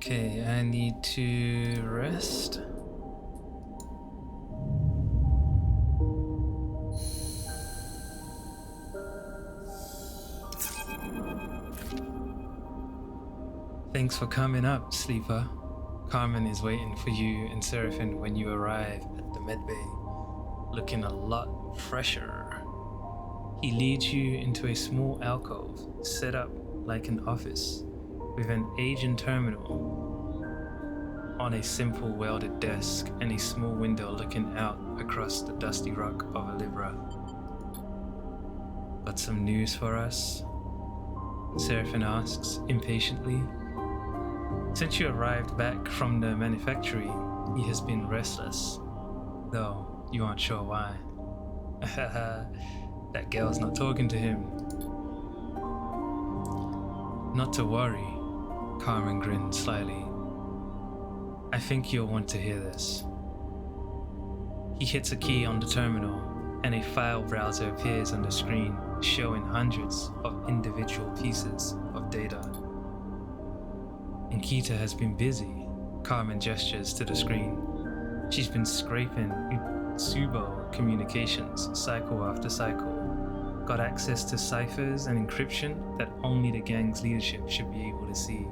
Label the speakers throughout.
Speaker 1: Okay, I need to rest. Thanks for coming up, sleeper. Carmen is waiting for you and Seraphin when you arrive at the medbay, looking a lot fresher. He leads you into a small alcove set up like an office, with an agent terminal on a simple welded desk and a small window looking out across the dusty rock of Olivra. Got some news for us? Seraphin asks impatiently. Since you arrived back from the manufactory, he has been restless, though you aren't sure why. That girl's not talking to him. Not to worry, Carmen grinned slyly. I think you'll want to hear this. He hits a key on the terminal, and a file browser appears on the screen, showing hundreds of individual pieces of data. Ankita has been busy. Carmen gestures to the screen. She's been scraping Utsubo communications cycle after cycle. Got access to ciphers and encryption that only the gang's leadership should be able to see.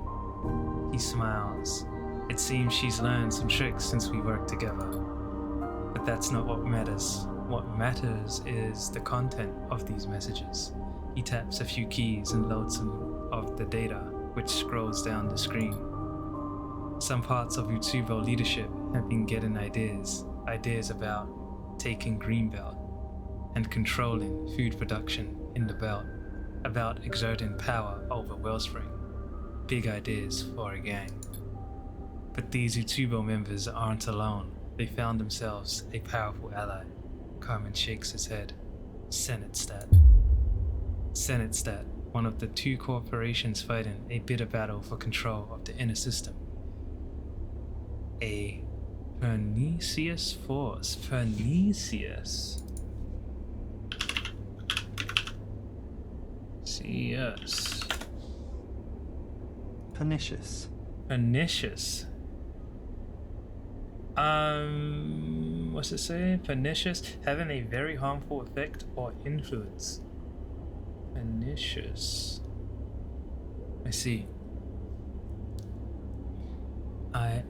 Speaker 1: He smiles. It seems she's learned some tricks since we worked together. But that's not what matters. What matters is the content of these messages. He taps a few keys and loads some of the data, which scrolls down the screen. Some parts of Utsubo leadership have been getting ideas about taking Greenbelt and controlling food production in the belt, about exerting power over Wellspring. Big ideas for a gang. But these Utsubo members aren't alone. They found themselves a powerful ally. Carmen shakes his head. Senate-Stat, one of the two corporations fighting a bitter battle for control of the inner system. A pernicious force. Pernicious. CS.
Speaker 2: Pernicious.
Speaker 1: Pernicious. What's it say? Pernicious, having a very harmful effect or influence. Pernicious. I see.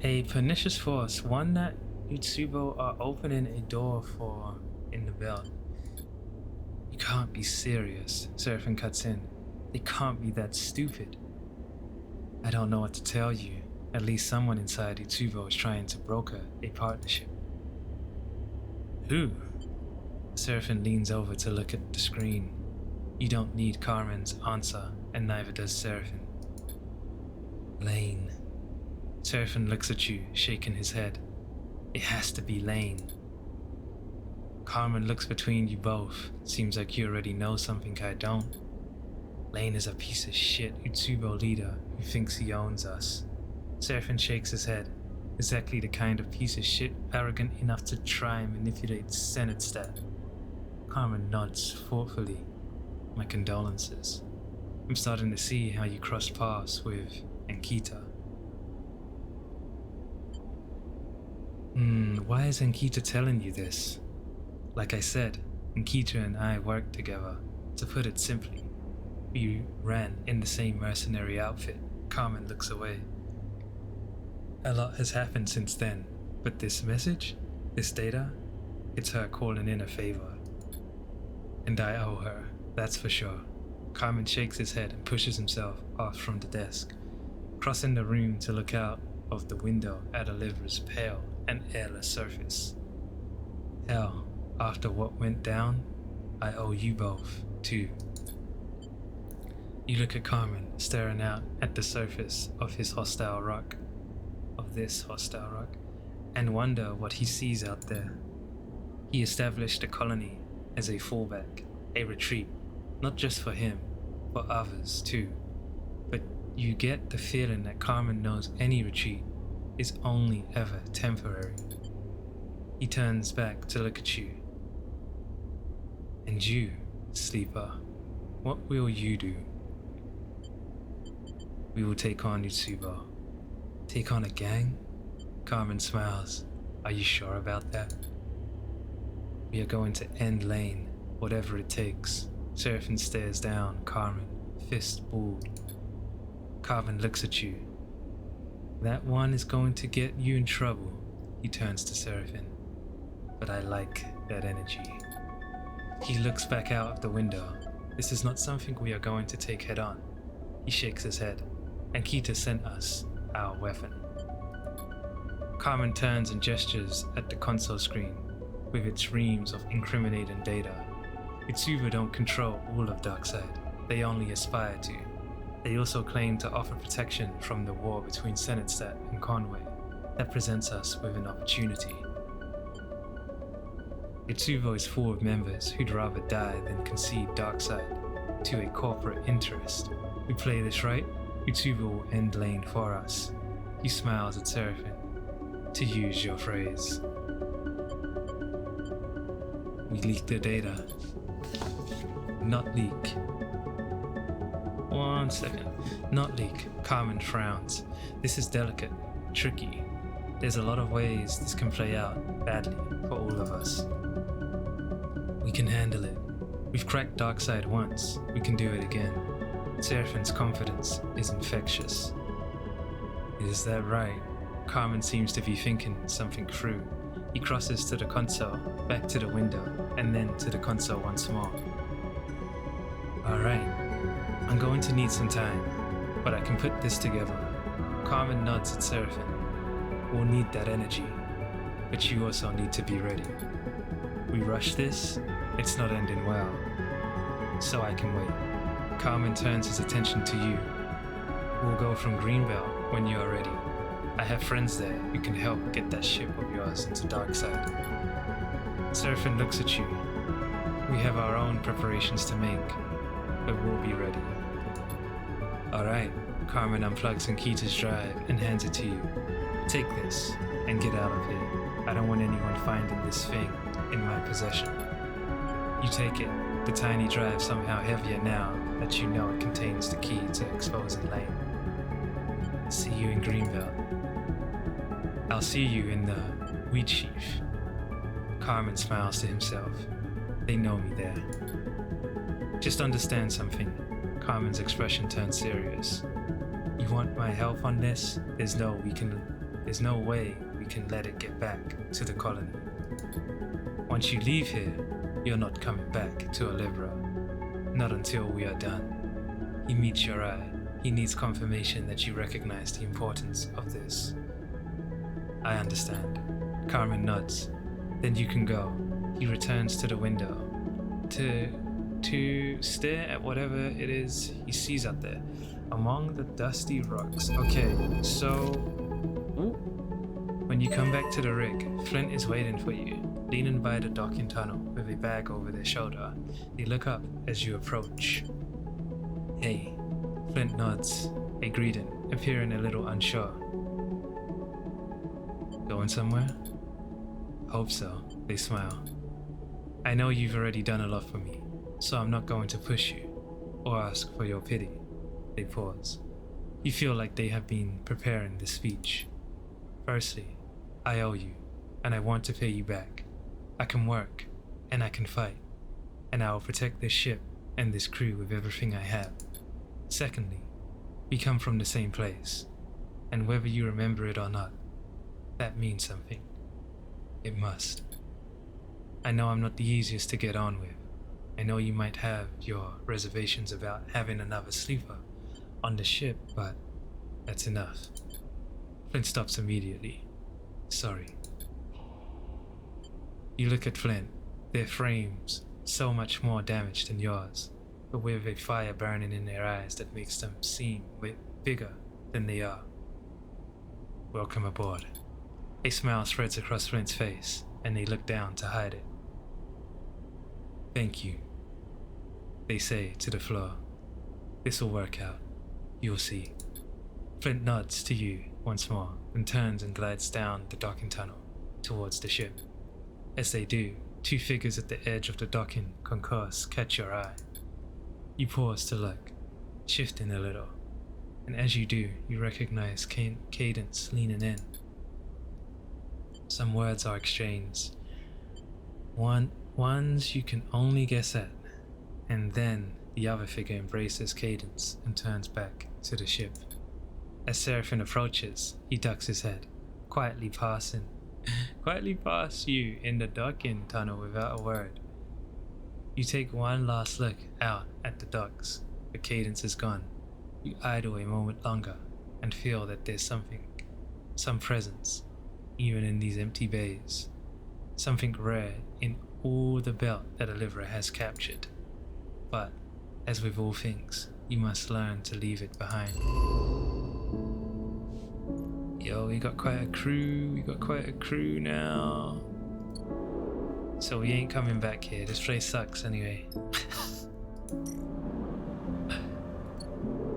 Speaker 1: A pernicious force, one that Utsubo are opening a door for in the belt. You can't be serious, Seraphin cuts in. They can't be that stupid. I don't know what to tell you. At least someone inside Utsubo is trying to broker a partnership. Who? Seraphin leans over to look at the screen. You don't need Carmen's answer, and neither does Seraphin. Lane. Seraphin looks at you, shaking his head. It has to be Lane. Carmen looks between you both. Seems like you already know something I don't. Lane is a piece of shit Utsubo leader who thinks he owns us. Seraphin shakes his head. Exactly the kind of piece of shit arrogant enough to try and manipulate Senate-Stat. Carmen nods thoughtfully. My condolences. I'm starting to see how you crossed paths with Ankita. Why is Ankita telling you this? Like I said, Ankita and I worked together. To put it simply, we ran in the same mercenary outfit. Carmen looks away. A lot has happened since then, but this message, this data, it's her calling in a favor. And I owe her, that's for sure. Carmen shakes his head and pushes himself off from the desk, crossing the room to look out of the window at Olivra's pale and airless surface. Hell, after what went down, I owe you both, too. You look at Carmen, staring out at the surface of this hostile rock, and wonder what he sees out there. He established the colony as a fallback, a retreat, not just for him, for others too. But you get the feeling that Carmen knows any retreat is only ever temporary. He turns back to look at you. And you, sleeper, what will you do? We will take on Utsubo. Take on a gang? Carmen smiles. Are you sure about that? We are going to end Lane, whatever it takes. Seraphin stares down Carmen, fist balled. Carmen looks at you. That one is going to get you in trouble. He turns to Seraphin. But I like that energy. He looks back out of the window. This is not something we are going to take head on. He shakes his head. And Kita sent us our weapon. Carmen turns and gestures at the console screen with its reams of incriminating data. Itsuba don't control all of Darkseid. They only aspire to. They also claim to offer protection from the war between Senatstadt and Conway. That presents us with an opportunity. Itsubo is full of members who'd rather die than concede Darkseid to a corporate interest. We play this right, Itsubo will end Lane for us. He smiles at Seraphin. To use your phrase. We leak the data. Not leak. 1 second. Not leak. Carmen frowns. This is delicate, tricky. There's a lot of ways this can play out badly for all of us. We can handle it. We've cracked Darkseid once. We can do it again. Seraphin's confidence is infectious. Is that right? Carmen seems to be thinking something through. He crosses to the console, back to the window, and then to the console once more. Alright, I'm going to need some time, but I can put this together. Carmen nods at Seraphin. We'll need that energy, but you also need to be ready. We rush this, it's not ending well. So I can wait. Carmen turns his attention to you. We'll go from Greenbelt when you are ready. I have friends there who can help get that ship of yours into Darkseid. Seraphin looks at you. We have our own preparations to make, but we'll be ready. Alright, Carmen unplugs Ankita's drive and hands it to you. Take this and get out of here. I don't want anyone finding this thing in my possession. You take it. The tiny drive somehow heavier now that you know it contains the key to exposing Lane. See you in Greenbelt. I'll see you in the wheat sheaf. Carmen smiles to himself. They know me there. Just understand something. Carmen's expression turns serious. You want my help on this? There's no way we can let it get back to the colony. Once you leave here, you're not coming back to Olivra. Not until we are done. He meets your eye. He needs confirmation that you recognize the importance of this. I understand. Carmen nods. Then you can go. He returns to the window to stare at whatever it is he sees out there among the dusty rocks. Okay, so when you come back to the rig, Flint is waiting for you, leaning by the docking tunnel with a bag over their shoulder. They look up as you approach. Hey, Flint nods, a greeting, appearing a little unsure. Going somewhere? Hope so, they smile. I know you've already done a lot for me, so I'm not going to push you or ask for your pity. They pause. You feel like they have been preparing the speech. Firstly, I owe you, and I want to pay you back. I can work, and I can fight, and I will protect this ship and this crew with everything I have. Secondly, we come from the same place, and whether you remember it or not, that means something. It must. I know I'm not the easiest to get on with. I know you might have your reservations about having another sleeper on the ship, but that's enough. Flint stops immediately. Sorry. You look at Flint, their frames so much more damaged than yours, but with a fire burning in their eyes that makes them seem bigger than they are. Welcome aboard. A smile spreads across Flint's face, and they look down to hide it. Thank you, they say to the floor. This'll work out. You'll see. Flint nods to you once more, and turns and glides down the docking tunnel towards the ship. As they do, two figures at the edge of the docking concourse catch your eye. You pause to look, shifting a little. And as you do, you recognize Cadence leaning in. Some words are exchanged. Ones you can only guess at. And then the other figure embraces Cadence and turns back to the ship. As Seraphin approaches, he ducks his head, quietly past you in the docking tunnel without a word. You take one last look out at the docks, but Cadence is gone. You idle a moment longer and feel that there's some presence, even in these empty bays. Something rare in all the belt that Olivera has captured. But, as with all things, you must learn to leave it behind. Yo, we got quite a crew now. So we ain't coming back here, this place sucks anyway.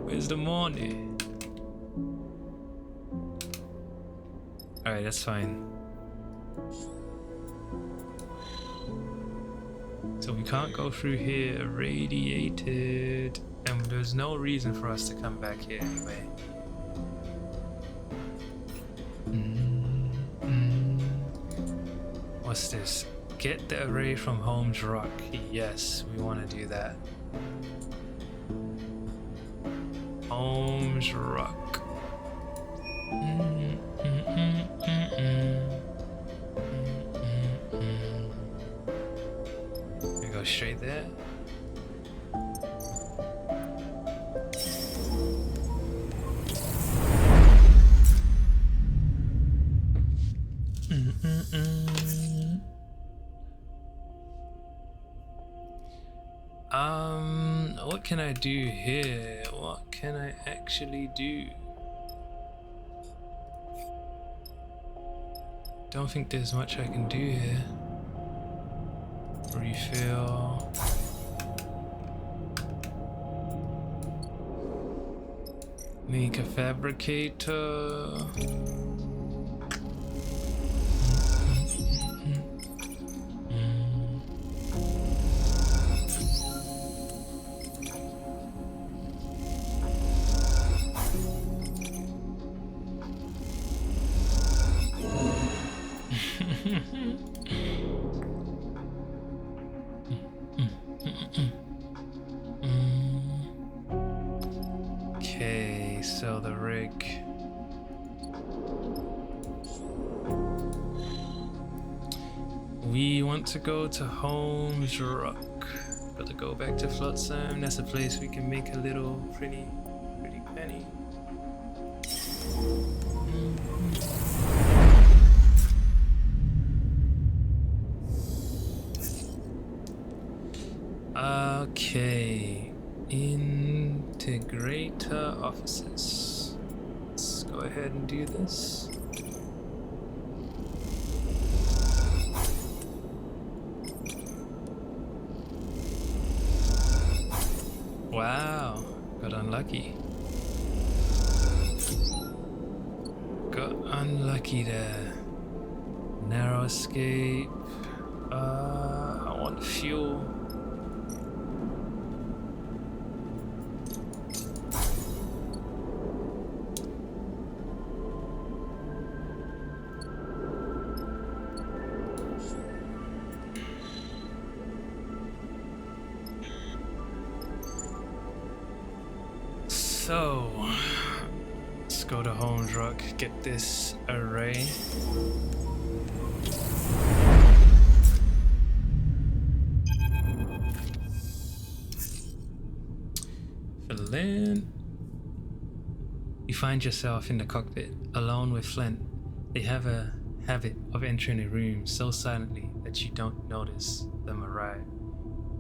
Speaker 1: Where's the money? Alright, that's fine. So we can't go through here, irradiated, and there's no reason for us to come back here anyway. What's this? Get the array from Holmes Rock. Yes, we want to do that. Holmes Rock. We go straight there. What can I do here? What can I actually do? Don't think there's much I can do here. Refill. Make a fabricator. Okay, so the rig. We want to go to Holmes Rock. Gotta go back to Flotsam. That's a place we can make a little pretty penny. Okay, integrator offices. Let's go ahead and do this. Wow, got unlucky. Got unlucky there. Narrow escape. I want fuel. So, let's go to Holmes Rock, get this array. Fill in. You find yourself in the cockpit, alone with Flint. They have a habit of entering a room so silently that you don't notice them arrive,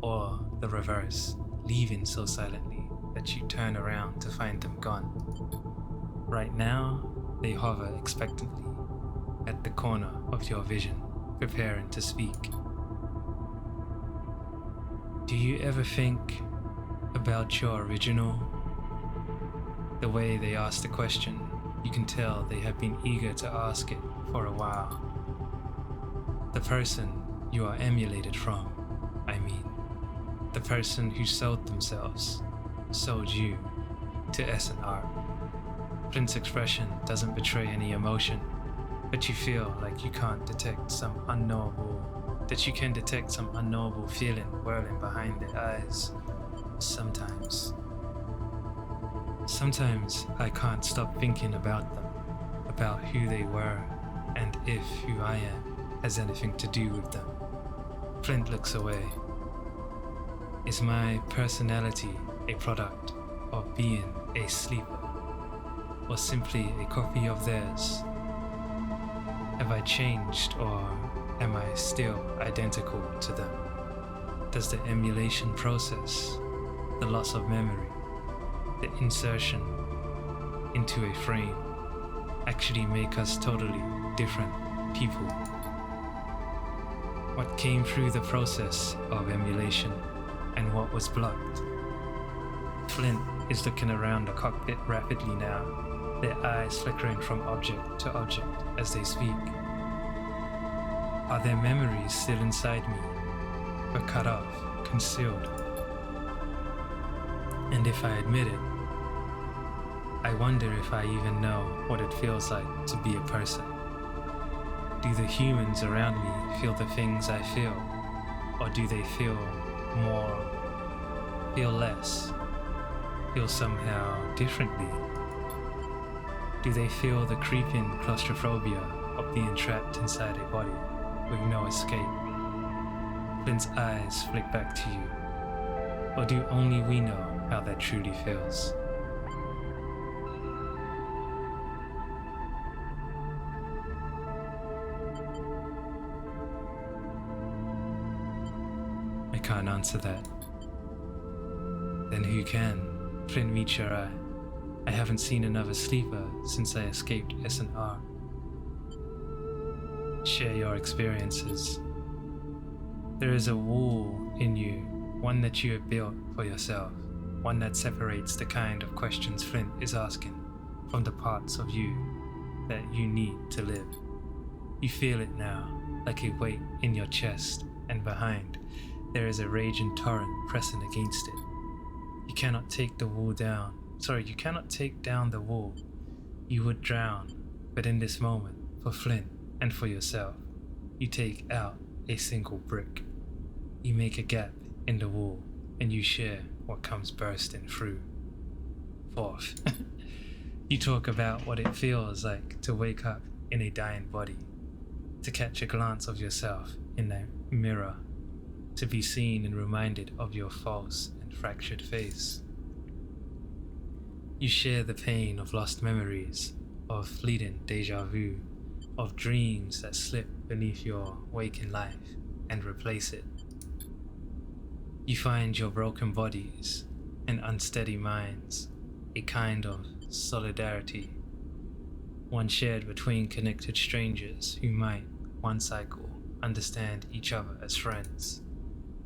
Speaker 1: or the reverse, leaving so silently that you turn around to find them gone. Right now, they hover expectantly at the corner of your vision, preparing to speak. Do you ever think about your original? The way they ask the question, you can tell they have been eager to ask it for a while. The person you are emulated from, I mean. The person who sold themselves, sold you, to S&R. Flint's expression doesn't betray any emotion, but you feel like you can detect some unknowable feeling whirling behind the eyes. Sometimes I can't stop thinking about them, about who they were, and if who I am has anything to do with them. Flint looks away. Is my personality a product of being a sleeper, or simply a copy of theirs? Have I changed, or am I still identical to them? Does the emulation process, the loss of memory, the insertion into a frame, actually make us totally different people? What came through the process of emulation and what was blocked? Flint is looking around the cockpit rapidly now, their eyes flickering from object to object as they speak. Are their memories still inside me, or cut off, concealed? And if I admit it, I wonder if I even know what it feels like to be a person. Do the humans around me feel the things I feel, or do they feel more, feel less, feel somehow differently? Do they feel the creeping claustrophobia of being trapped inside a body with no escape? Flint's eyes flick back to you, or do only we know how that truly feels? I can't answer that. Then who can? Flint meets your eye. I haven't seen another sleeper since I escaped S&R. Share your experiences. There is a wall in you, one that you have built for yourself, one that separates the kind of questions Flint is asking from the parts of you that you need to live. You feel it now, like a weight in your chest, and behind, there is a raging torrent pressing against it. You cannot take down the wall. You would drown, but in this moment, for Flint and for yourself, you take out a single brick. You make a gap in the wall, and you share what comes bursting through. Fourth, you talk about what it feels like to wake up in a dying body, to catch a glance of yourself in a mirror, to be seen and reminded of your false and fractured face. You share the pain of lost memories, of fleeting deja vu, of dreams that slip beneath your waking life and replace it. You find your broken bodies and unsteady minds, a kind of solidarity, one shared between connected strangers who might, one cycle, understand each other as friends.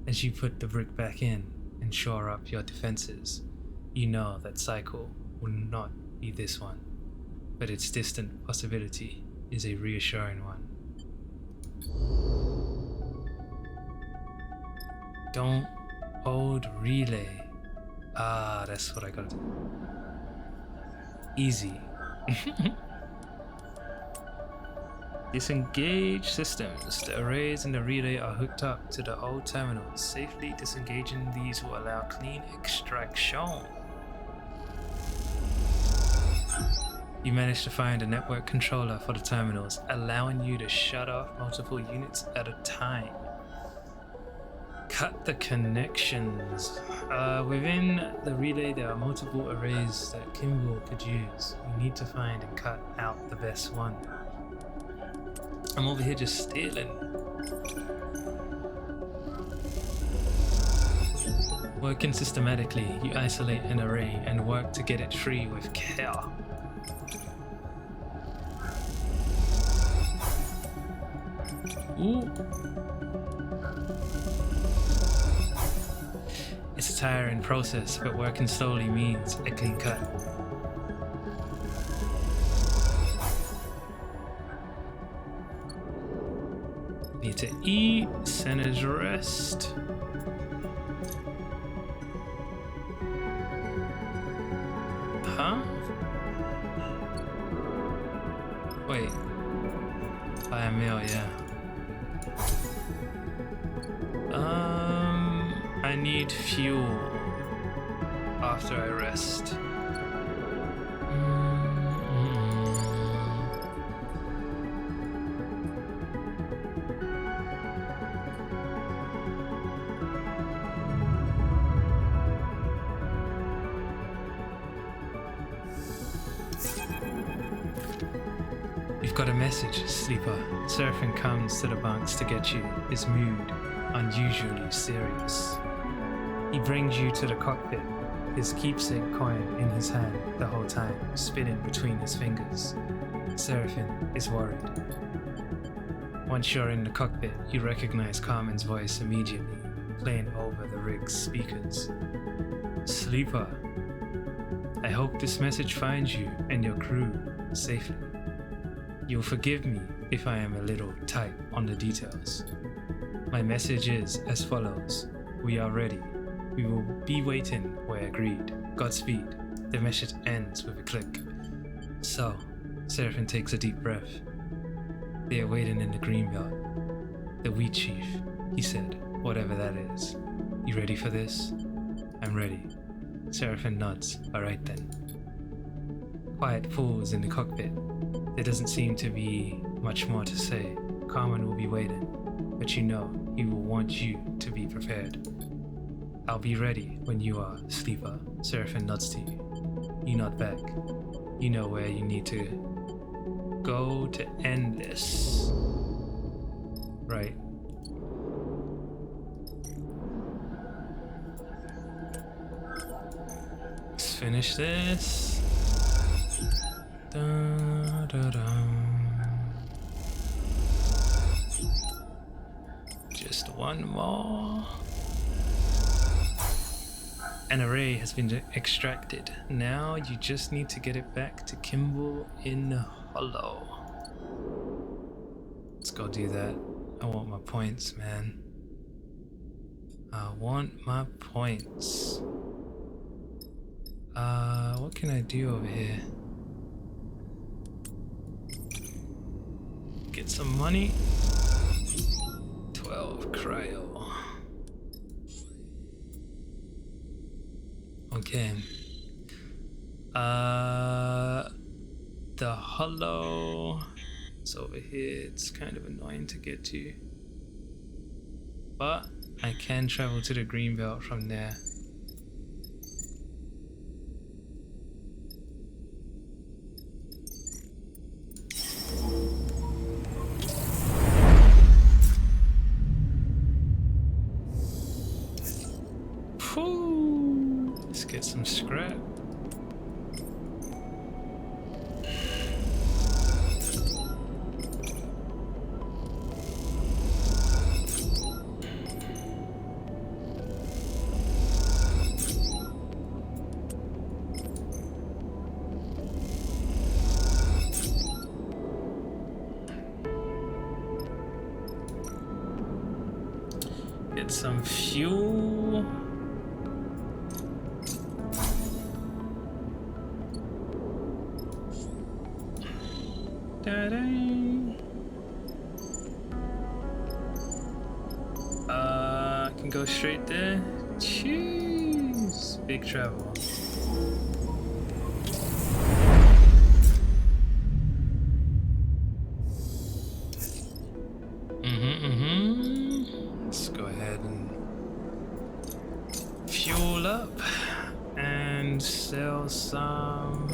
Speaker 1: As you put the brick back in and shore up your defenses, you know that cycle will not be this one, but its distant possibility is a reassuring one. Don't hold relay. That's what I gotta do. Easy. Disengage systems. The arrays in the relay are hooked up to the old terminals. Safely disengaging these will allow clean extraction. You managed to find a network controller for the terminals, allowing you to shut off multiple units at a time. Cut the connections. Within the relay, there are multiple arrays that Kimball could use. You need to find and cut out the best one. I'm over here just stealing. Working systematically, you isolate an array and work to get it free with care. Ooh. It's a tiring process, but working slowly means a clean cut. Need to eat, centers rest. Huh? Wait. Via mail, yeah. I need fuel after I rest. You've got a message, sleeper. Seraphim comes to the bunks to get you, his mood unusually serious. He brings you to the cockpit, his keepsake coin in his hand the whole time, spinning between his fingers. Seraphim is worried. Once you're in the cockpit, you recognize Carmen's voice immediately, playing over the rig's speakers. Sleeper, I hope this message finds you and your crew safely. You'll forgive me if I am a little tight on the details. My message is as follows. We are ready. We will be waiting where agreed. Godspeed. The message ends with a click. So, Seraphim takes a deep breath. They are waiting in the green belt. The wheat chief, he said, whatever that is. You ready for this? I'm ready. Seraphim nods. Alright then. Quiet falls in the cockpit. There doesn't seem to be much more to say. Carmen will be waiting, but you know he will want you to be prepared. I'll be ready when you are, sleeper. Seraphim nods to you. You nod back. You know where you need to go to end this. Right. Let's finish this. Da, da, da. Just one more. An array has been extracted. Now you just need to get it back to Kimball in Hollow. Let's go do that. I want my points, man. I want my points. What can I do over here? Get some money. 12 cryo. Okay. The Hollow is over here. It's kind of annoying to get to, but I can travel to the green belt from there. Let's get some scrap. Get some fuel. I can go straight there. Jeez, big travel. Let's go ahead and fuel up and sell some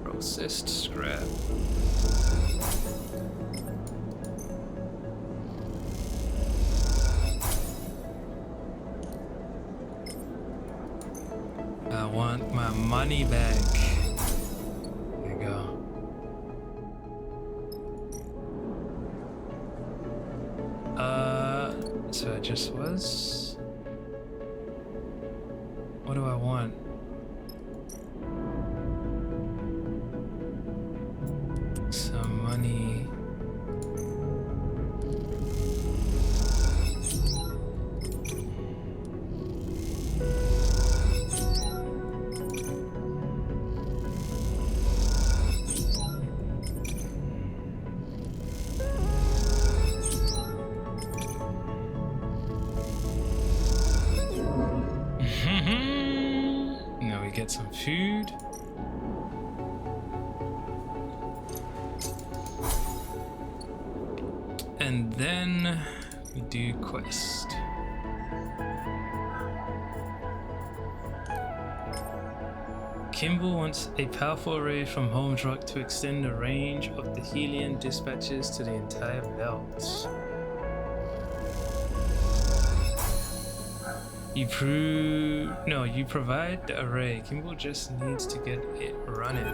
Speaker 1: processed scrap. I want my money back. There you go. So it just was. What do I want? Some money. get some food. And then we do quest. Kimball wants a powerful array from Holmes Rock to extend the range of the Helian dispatches to the entire belt. You provide the array. Kimball just needs to get it running.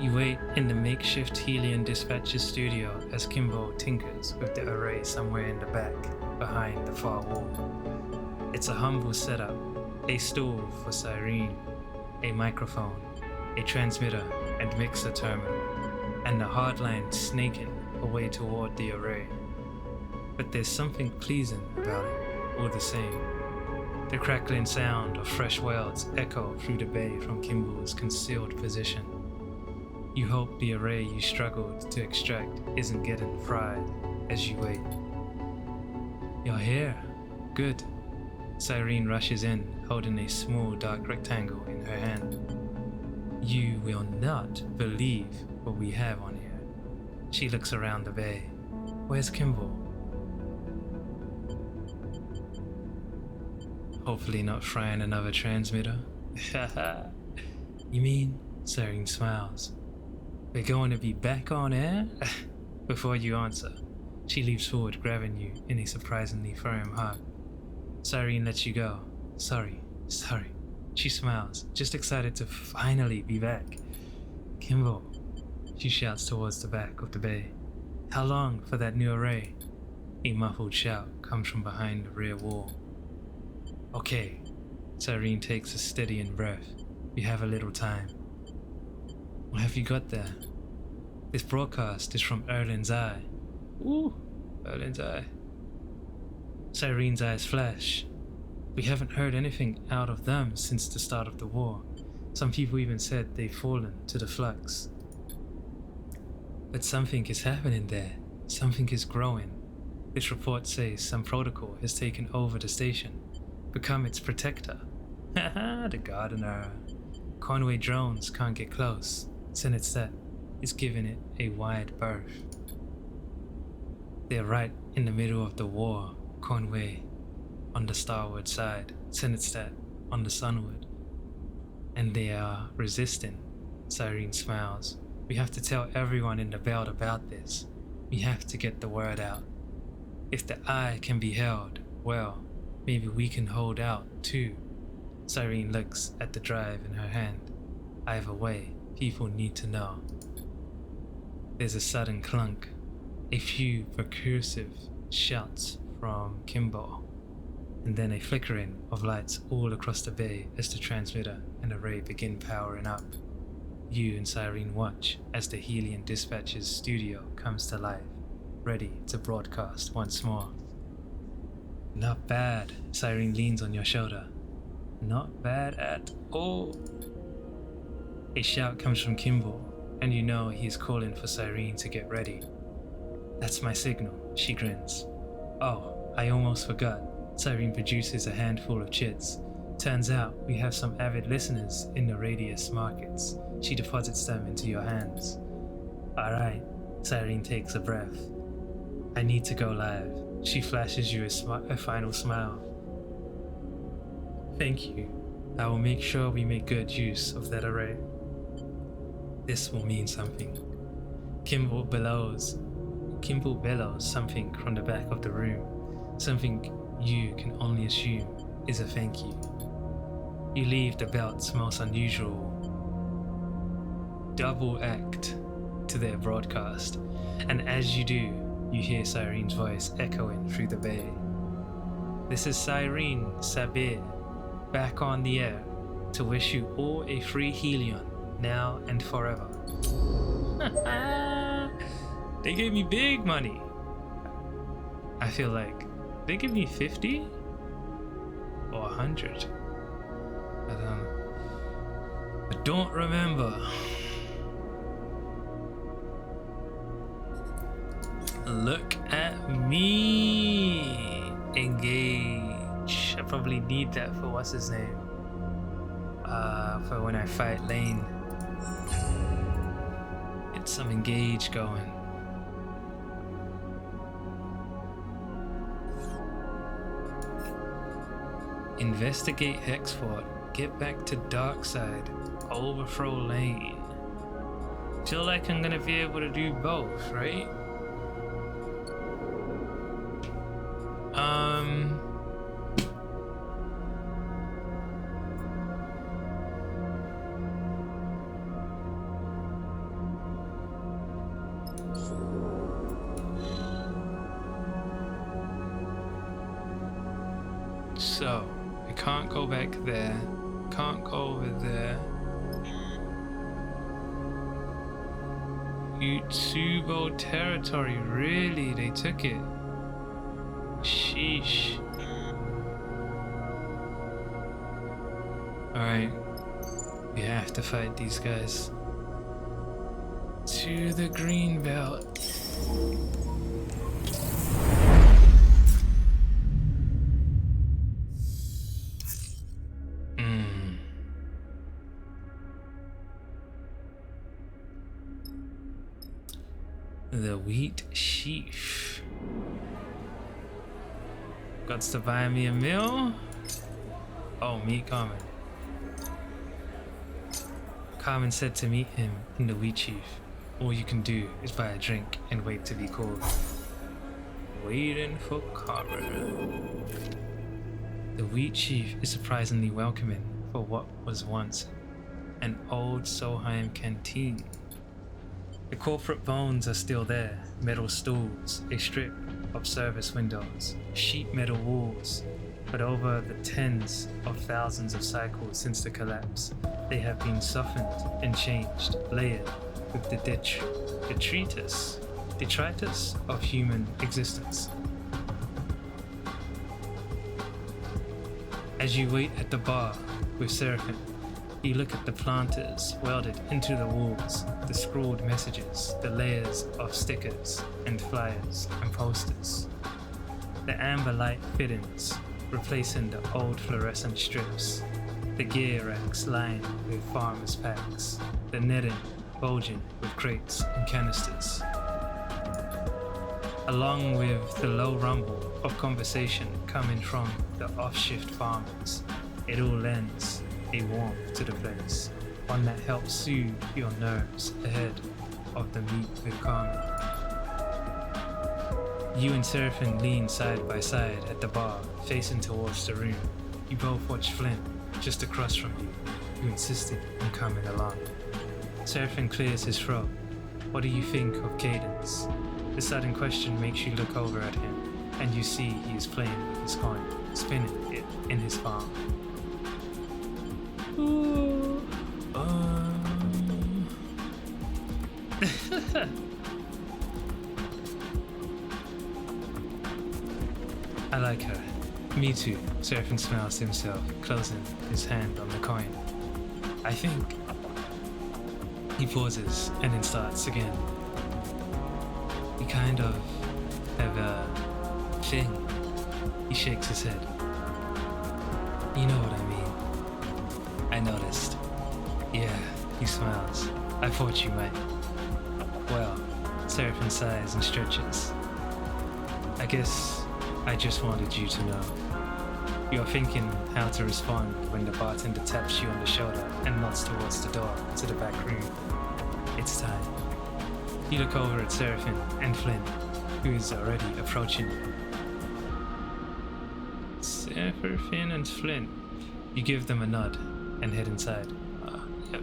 Speaker 1: You wait in the makeshift Helian dispatches studio as Kimball tinkers with the array somewhere in the back, behind the far wall. It's a humble setup. A stool for Cyrene, a microphone, a transmitter and mixer terminal, and the hardline snaking away toward the array. But there's something pleasing about it, all the same. The crackling sound of fresh welds echo through the bay from Kimball's concealed position. You hope the array you struggled to extract isn't getting fried as you wait. You're here. Good. Cyrene rushes in, holding a small dark rectangle in her hand. You will not believe what we have on here. She looks around the bay. Where's Kimball? Hopefully not frying another transmitter. You mean? Cyrene smiles. We're going to be back on air? Before you answer, she leaps forward, grabbing you in a surprisingly firm hug. Cyrene lets you go. Sorry. She smiles, just excited to finally be back. Kimball, she shouts towards the back of the bay. How long for that new array? A muffled shout comes from behind the rear wall. Okay. Cyrene takes a steadying breath. We have a little time. What have you got there? This broadcast is from Erlin's Eye. Ooh, Erlin's Eye. Cyrene's eyes flash. We haven't heard anything out of them since the start of the war. Some people even said they've fallen to the flux. But something is happening there. Something is growing. This report says some protocol has taken over the station, become its protector. Haha, the gardener. Conway drones can't get close. Senatet is giving it a wide berth. They're right in the middle of the war. Conway on the starward side, Senatet on the sunward. And they are resisting. Cyrene smiles. We have to tell everyone in the belt about this. We have to get the word out. If the eye can be held, well, maybe we can hold out too. Cyrene looks at the drive in her hand. Either way, people need to know. There's a sudden clunk. A few percussive shouts from Kimball, and then a flickering of lights all across the bay as the transmitter and array begin powering up. You and Cyrene watch as the Helian dispatcher's studio comes to life, ready to broadcast once more. Not bad. Cyrene leans on your shoulder. Not bad at all. A shout comes from Kimball, and you know he's calling for Cyrene to get ready. That's my signal, she grins. Oh, I almost forgot. Cyrene produces a handful of chits. Turns out we have some avid listeners in the radius markets. She deposits them into your hands. Alright, Cyrene takes a breath. I need to go live. She flashes you a final smile. Thank you. I will make sure we make good use of that array. This will mean something. Kimball bellows something from the back of the room. Something you can only assume is a thank you. You leave the belt's most unusual double act to their broadcast, and as you do, you hear Cyrene's voice echoing through the bay. This is Cyrene Sabir, back on the air to wish you all a free Helion, now and forever. They gave me big money. I feel like they give me 50 or 100. I don't remember. Look at me. Engage. probably need that for what's his name? For when I fight Lane. Get some engage going. Investigate Hexfort. Get back to Darkside. Overthrow Lane. Feel like I'm gonna be able to do both, right? So, I can't go back there. Can't go over there. Utsubo territory, really? They took it? Sheesh. Alright. We have to fight these guys. To the Green Belt. The wheat sheaf. Gots to buy me a meal? Oh, meet Carmen. Carmen said to meet him in the wheat sheaf. All you can do is buy a drink and wait to be called. Waiting for Carmen. The wheat sheaf is surprisingly welcoming for what was once an old Solheim canteen. The corporate bones are still there, metal stools, a strip of service windows, sheet metal walls, but over the tens of thousands of cycles since the collapse, they have been softened and changed, layered with the detritus of human existence. As you wait at the bar with Seraphim, you look at the planters welded into the walls, the scrawled messages, the layers of stickers and flyers and posters. The amber light fittings replacing the old fluorescent strips, the gear racks lined with farmers' packs, the netting bulging with crates and canisters. Along with the low rumble of conversation coming from the off-shift farmers, it all lends a warmth to the place, one that helps soothe your nerves ahead of the meet with Carmen. You and Seraphim lean side by side at the bar, facing towards the room. You both watch Flint, just across from you, who insisted on coming along. Seraphim clears his throat. What do you think of Cadence? The sudden question makes you look over at him, and you see he is playing with his coin, spinning it in his palm. Ooh. I like her. Me too. Seraphim smiles to himself, closing his hand on the coin. I think. He pauses and then starts again. We kind of have a thing. He shakes his head. You know what I mean. I noticed. Yeah, he smiles. I thought you might. Well, Seraphim sighs and stretches. I guess I just wanted you to know. You're thinking how to respond when the bartender taps you on the shoulder and nods towards the door to the back room. It's time. You look over at Seraphim and Flynn, who is already approaching you. Seraphim and Flynn. You give them a nod and head inside. Yep.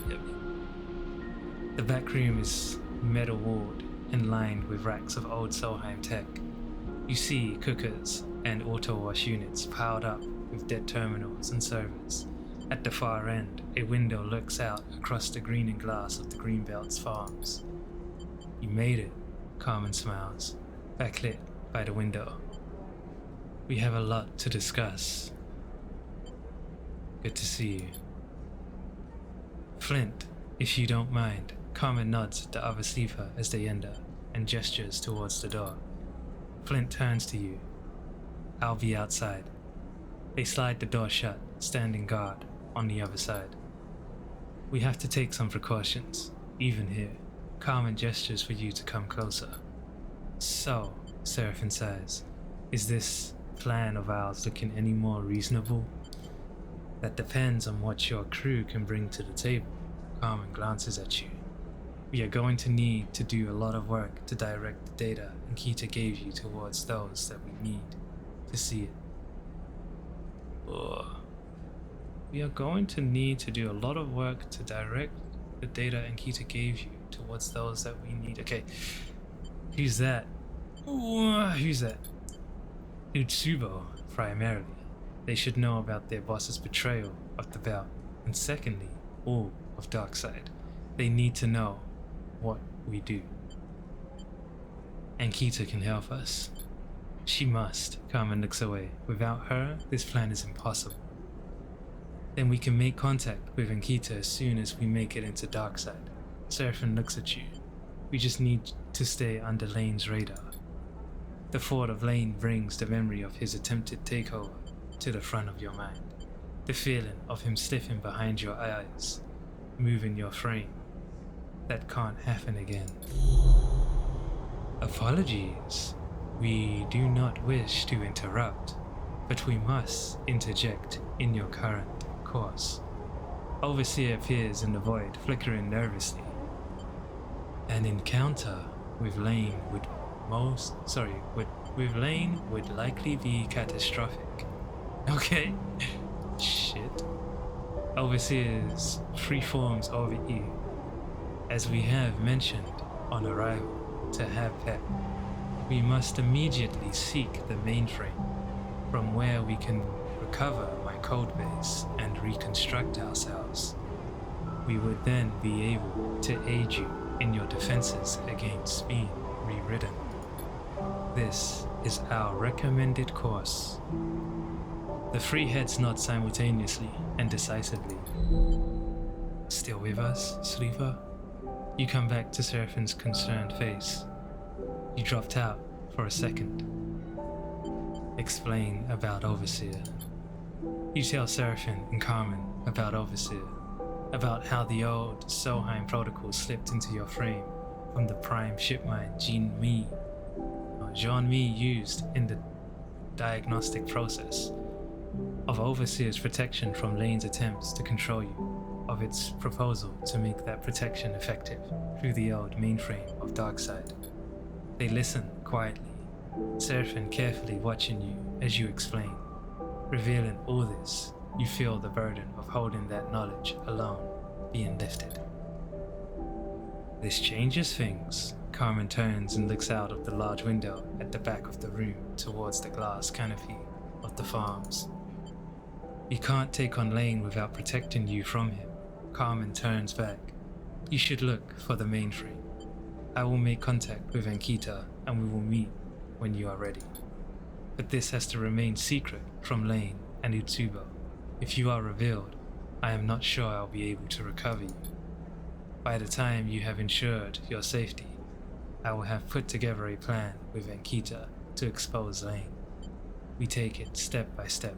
Speaker 1: The back room is metal walled and lined with racks of old Solheim tech. You see cookers and auto wash units piled up with dead terminals and servers. At the far end, a window looks out across the green and glass of the Greenbelt's farms. You made it, Carmen smiles, backlit by the window. We have a lot to discuss. Good to see you. Flint, if you don't mind. Carmen nods at the other sleeper as they enter and gestures towards the door. Flint turns to you. I'll be outside. They slide the door shut, standing guard on the other side. We have to take some precautions, even here. Carmen gestures for you to come closer. So, Seraphin says, is this plan of ours looking any more reasonable? That depends on what your crew can bring to the table. Carmen glances at you. We are going to need to do a lot of work to direct the data Ankita gave you towards those that we need to see it. We are going to need to do a lot of work to direct the data Ankita gave you towards those that we need. Okay, who's that? Who's that? Utsubo, primarily. They should know about their boss's betrayal of the belt. And secondly, all of Darkseid. They need to know what we do. Ankita can help us. She must. Carmen looks away. Without her, this plan is impossible. Then we can make contact with Ankita as soon as we make it into Darkseid. Seraphin looks at you. We just need to stay under Lane's radar. The thought of Lane brings the memory of his attempted takeover to the front of your mind. The feeling of him slipping behind your eyes, moving your frame. That can't happen again. Apologies. We do not wish to interrupt, but we must interject in your current course. Overseer appears in the void, flickering nervously. An encounter with Lane would likely be catastrophic. Okay. Shit. Overseers freeforms over you. As we have mentioned on arrival to Habpet, we must immediately seek the mainframe, from where we can recover my codebase and reconstruct ourselves. We would then be able to aid you in your defenses against being rewritten. This is our recommended course. The three heads nod simultaneously and decisively. Still with us, sleeper? You come back to Seraphin's concerned face. You dropped out for a second. Explain about Overseer. You tell Seraphin and Carmen about Overseer, about how the old Solheim protocol slipped into your frame from the prime shipmine Jean-Mi used in the diagnostic process of Overseer's protection from Lane's attempts to control you, of its proposal to make that protection effective through the old mainframe of Darkseid. They listen quietly, Seraphin carefully watching you as you explain. Revealing all this, you feel the burden of holding that knowledge alone being lifted. This changes things. Carmen turns and looks out of the large window at the back of the room towards the glass canopy of the farms. You can't take on Lane without protecting you from him. Carmen turns back. You should look for the mainframe. I will make contact with Ankita and we will meet when you are ready. But this has to remain secret from Lane and Utsubo. If you are revealed, I am not sure I'll be able to recover you. By the time you have ensured your safety, I will have put together a plan with Ankita to expose Lane. We take it step by step.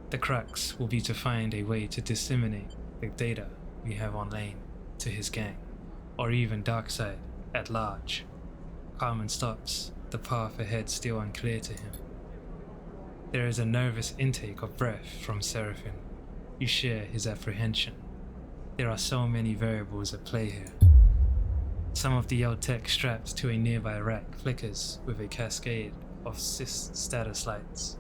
Speaker 1: The crux will be to find a way to disseminate the data we have on Lane to his gang, or even Darkseid at large. Carmen stops, the path ahead still unclear to him. There is a nervous intake of breath from Seraphin. You share his apprehension. There are so many variables at play here. Some of the old tech strapped to a nearby rack flickers with a cascade of status lights.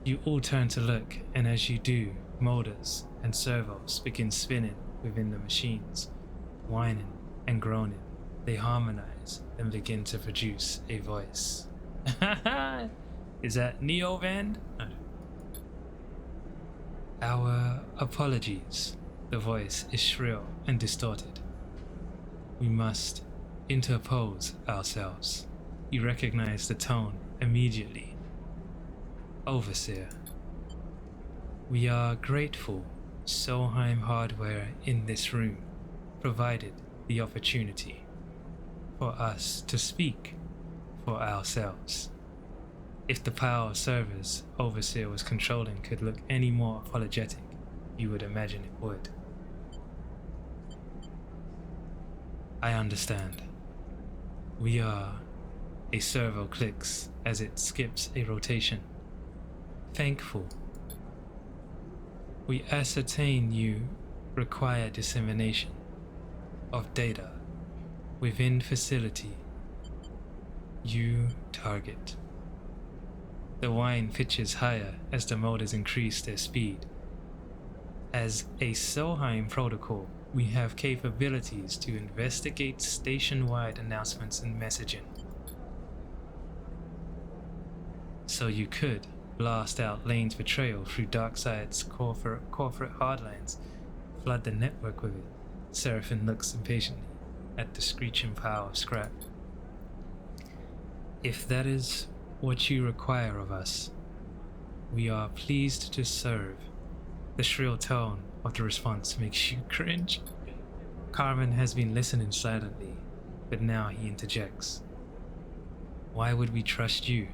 Speaker 1: You all turn to look, and as you do, motors and servos begin spinning within the machines. Whining and groaning, they harmonize and begin to produce a voice. Is that Neovand? No. Our apologies. The voice is shrill and distorted. We must interpose ourselves. You recognize the tone immediately. Overseer. We are grateful Solheim hardware in this room provided the opportunity for us to speak for ourselves. If the power of servers Overseer was controlling could look any more apologetic, you would imagine it would. I understand. We are. A servo clicks as it skips a rotation. Thankful. We ascertain you require dissemination of data within facility. You target. The whine pitches higher as the motors increase their speed. As a Solheim protocol, we have capabilities to investigate station-wide announcements and messaging. So you could blast out Lane's betrayal through Darkseid's corporate hardlines, flood the network with it. Seraphim looks impatiently at the screeching pile of scrap. If that is what you require of us, we are pleased to serve. The shrill tone of the response makes you cringe. Carmen has been listening silently, but now he interjects. Why would we trust you?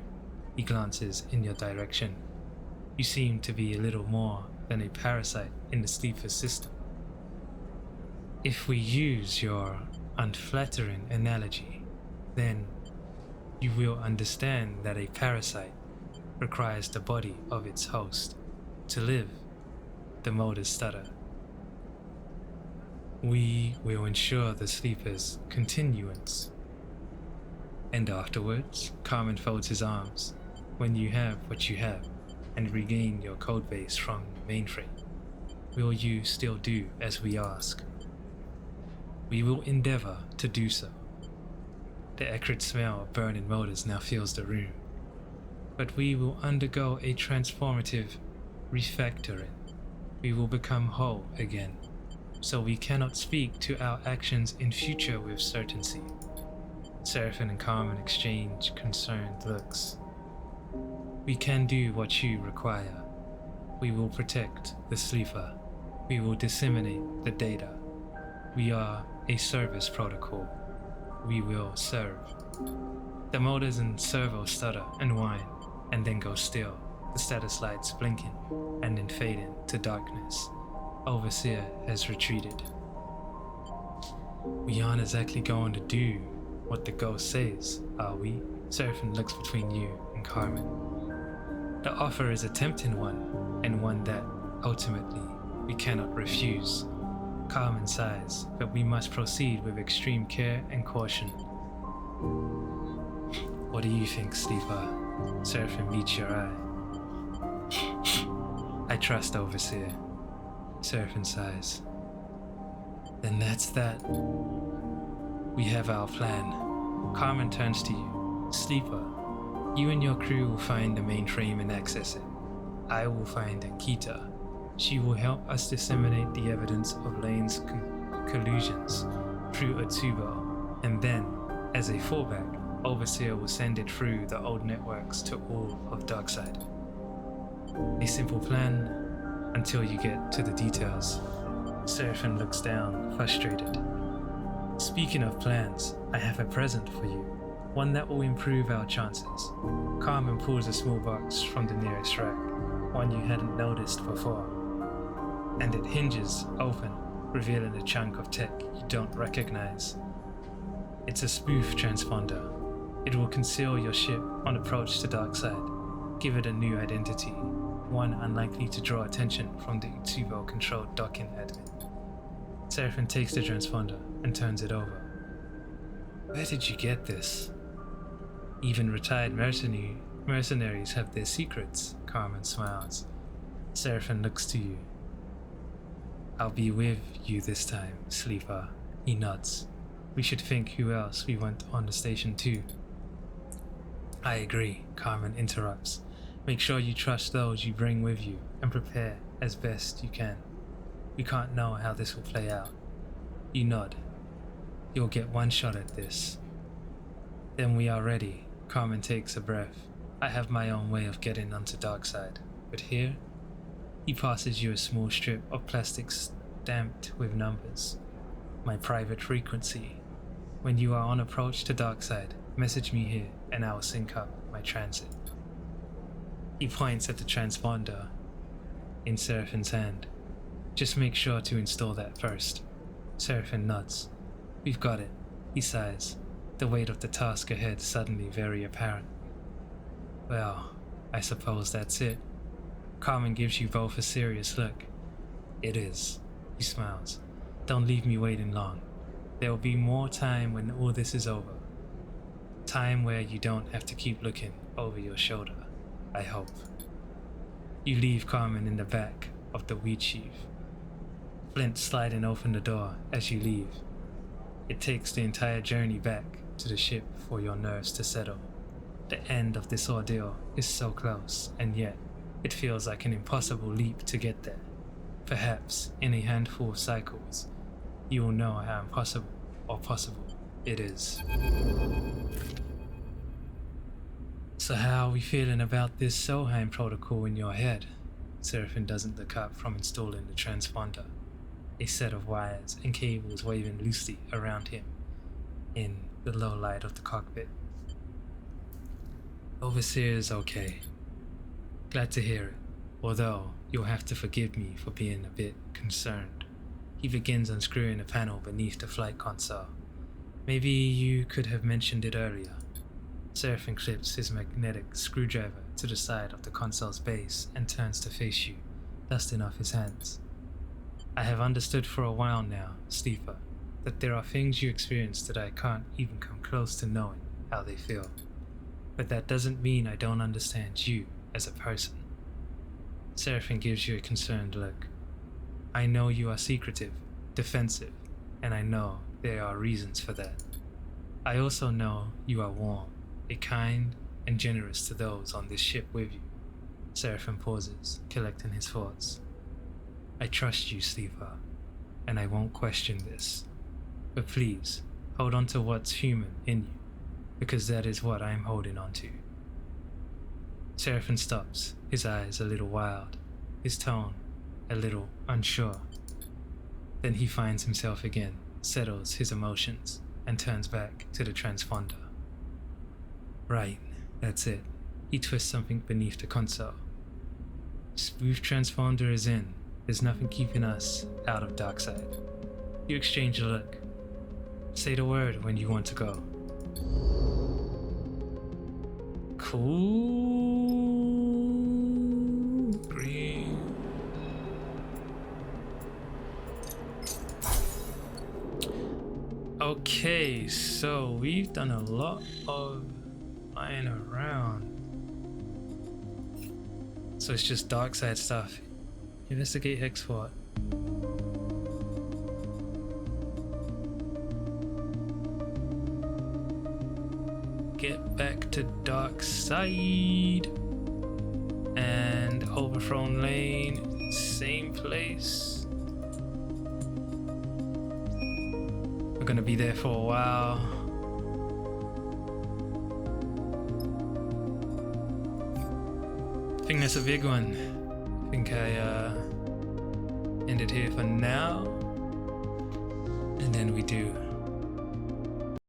Speaker 1: He glances in your direction. You seem to be a little more than a parasite in the sleeper system. If we use your unflattering analogy, then you will understand that a parasite requires the body of its host to live. The motors stutter. We will ensure the sleeper's continuance. And afterwards, Carmen folds his arms. When you have what you have and regain your codebase from the mainframe, will you still do as we ask? We will endeavor to do so. The acrid smell of burning motors now fills the room. But we will undergo a transformative refactoring. We will become whole again, so we cannot speak to our actions in future with certainty. Seraphim and Carmen exchange concerned looks. We can do what you require. We will protect the sleeper. We will disseminate the data. We are a service protocol. We will serve. The motors and servo stutter and whine, and then go still, the status lights blinking and then fading to darkness. Overseer has retreated. We aren't exactly going to do what the ghost says, are we? Seraphim looks between you and Carmen. The offer is a tempting one, and one that, ultimately, we cannot refuse. Carmen sighs, but we must proceed with extreme care and caution. What do you think, sleeper? Seraphim meets your eye. I trust Overseer. Seraphim sighs. Then that's that. We have our plan. Carmen turns to you. Sleeper, you and your crew will find the mainframe and access it. I will find Ankita. She will help us disseminate the evidence of Lane's collusions through Atsubo, and then, as a fallback, Overseer will send it through the old networks to all of Darkseid. A simple plan until you get to the details. Seraphim looks down, frustrated. Speaking of plans, I have a present for you. One that will improve our chances. Carmen pulls a small box from the nearest rack, one you hadn't noticed before. And it hinges open, revealing a chunk of tech you don't recognize. It's a spoof transponder. It will conceal your ship on approach to Darkseid, give it a new identity, one unlikely to draw attention from the Utsubo-controlled docking admin. Seraphim takes the transponder and turns it over. Where did you get this? Even retired mercenaries have their secrets, Carmen smiles. Seraphim looks to you. I'll be with you this time, sleeper. He nods. We should think who else we want on the station too. I agree, Carmen interrupts. Make sure you trust those you bring with you and prepare as best you can. We can't know how this will play out. You nod. You'll get one shot at this. Then we are ready. Carmen takes a breath. I have my own way of getting onto Darkseid, but here, he passes you a small strip of plastic stamped with numbers. My private frequency. When you are on approach to Darkseid, message me here and I will sync up my transit. He points at the transponder in Seraphin's hand. Just make sure to install that first. Seraphin nods. We've got it, he sighs, the weight of the task ahead suddenly very apparent. Well, I suppose that's it. Carmen gives you both a serious look. It is, he smiles. Don't leave me waiting long. There will be more time when all this is over. Time where you don't have to keep looking over your shoulder, I hope. You leave Carmen in the back of the wheat sheaf. Flint sliding open the door as you leave. It takes the entire journey back to the ship for your nerves to settle. The end of this ordeal is so close, and yet it feels like an impossible leap to get there. Perhaps in a handful of cycles, you will know how impossible or possible it is. So how are we feeling about this Solheim protocol in your head? Seraphin doesn't look up from installing the transponder, a set of wires and cables waving loosely around him in the low light of the cockpit. Overseer is okay. Glad to hear it, although you'll have to forgive me for being a bit concerned. He begins unscrewing a panel beneath the flight console. Maybe you could have mentioned it earlier. Seraphin clips his magnetic screwdriver to the side of the console's base and turns to face you, dusting off his hands. I have understood for a while now, Sleeper, that there are things you experience that I can't even come close to knowing how they feel. But that doesn't mean I don't understand you as a person. Seraphin gives you a concerned look. I know you are secretive, defensive, and I know there are reasons for that. I also know you are warm, kind and generous to those on this ship with you. Seraphin pauses, collecting his thoughts. I trust you, Sleeper, and I won't question this. But please, hold on to what's human in you, because that is what I am holding on to. Seraphin stops, his eyes a little wild, his tone a little unsure. Then he finds himself again, settles his emotions, and turns back to the transponder. Right, that's it. He twists something beneath the console. Smooth transponder is in. There's nothing keeping us out of Darkside. You exchange a look. Say the word when you want to go. Cool. Green. Okay, so we've done a lot of flying around. So it's just Darkside stuff. Investigate Hexfort. Get back to Darkside. And Overthrown Lane, same place. We're gonna be there for a while. I think that's a big one. I think I end it here for now, and then we do